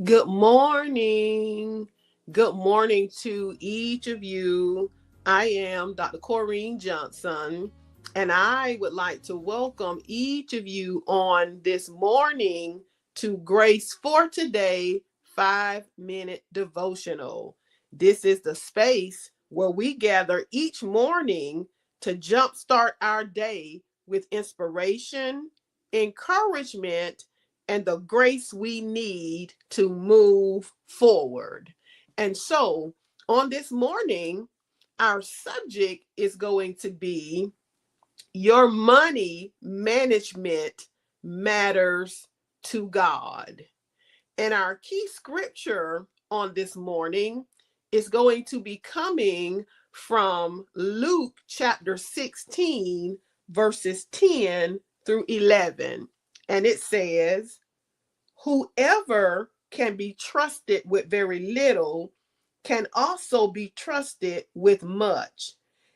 Good morning. Good morning to each of you. I am Dr. Corrine Johnson, and I would like to welcome each of you on this morning to Grace for Today 5-Minute Devotional. This is the space where we gather each morning to jumpstart our day with inspiration, encouragement, and the grace we need to move forward. And so, on this morning, our subject is going to be your money management matters to God. And our key scripture on this morning is going to be coming from Luke chapter 16, verses 10 through 11. And it says, whoever can be trusted with very little can also be trusted with much.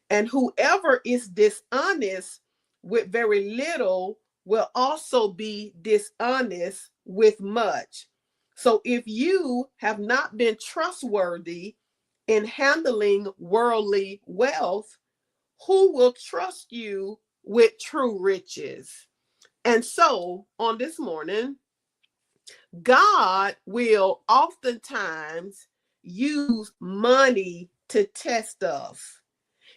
And whoever is dishonest with very little will also be dishonest with much. So if you have not been trustworthy in handling worldly wealth, who will trust you with true riches? And so on this morning, God will oftentimes use money to test us.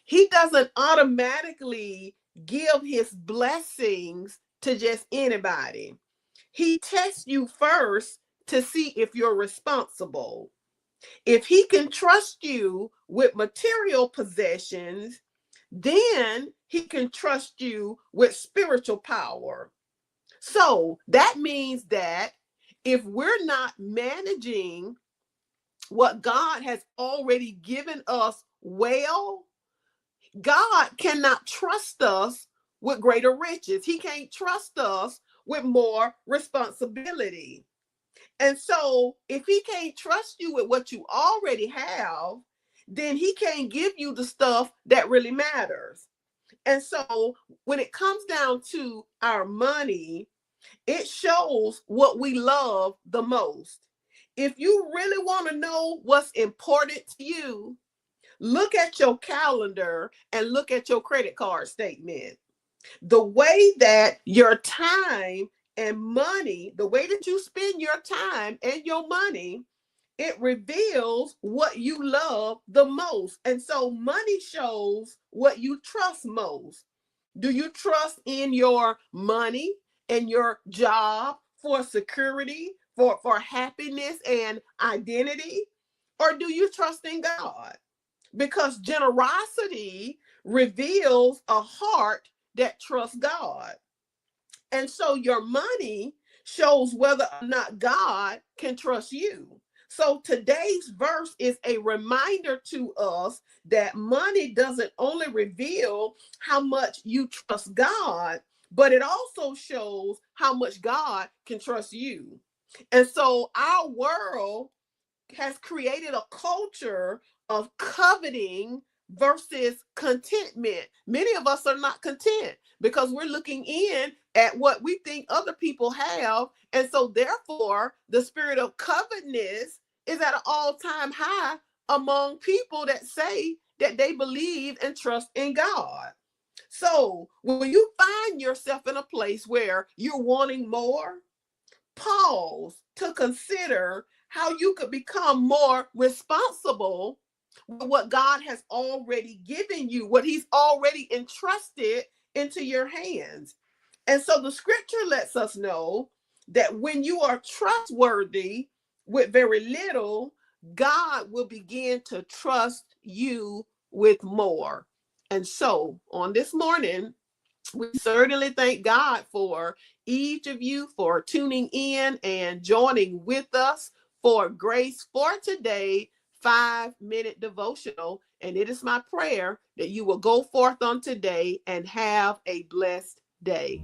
He doesn't automatically give his blessings to just anybody. He tests you first to see if you're responsible. If he can trust you with material possessions, then he can trust you with spiritual power. So that means that if we're not managing what God has already given us well, God cannot trust us with greater riches. He can't trust us with more responsibility. And so if he can't trust you with what you already have, then he can't give you the stuff that really matters. And so when it comes down to our money, it shows what we love the most. If you really want to know what's important to you, look at your calendar and look at your credit card statement. The way that your time and money, the way that you spend your time and your money, it reveals what you love the most. And so money shows what you trust most. Do you trust in your money and your job for security, for happiness and identity? Or do you trust in God? Because generosity reveals a heart that trusts God. And so your money shows whether or not God can trust you. So today's verse is a reminder to us that money doesn't only reveal how much you trust God, but it also shows how much God can trust you. And so our world has created a culture of coveting versus contentment. Many of us are not content because we're looking in at what we think other people have. And so, therefore, the spirit of covetousness is at an all-time high among people that say that they believe and trust in God. So, when you find yourself in a place where you're wanting more, pause to consider how you could become more responsible with what God has already given you, what he's already entrusted into your hands. And so the scripture lets us know that when you are trustworthy with very little, God will begin to trust you with more. And so on this morning, we certainly thank God for each of you for tuning in and joining with us for Grace for Today 5-Minute Devotional. And it is my prayer that you will go forth on today and have a blessed day.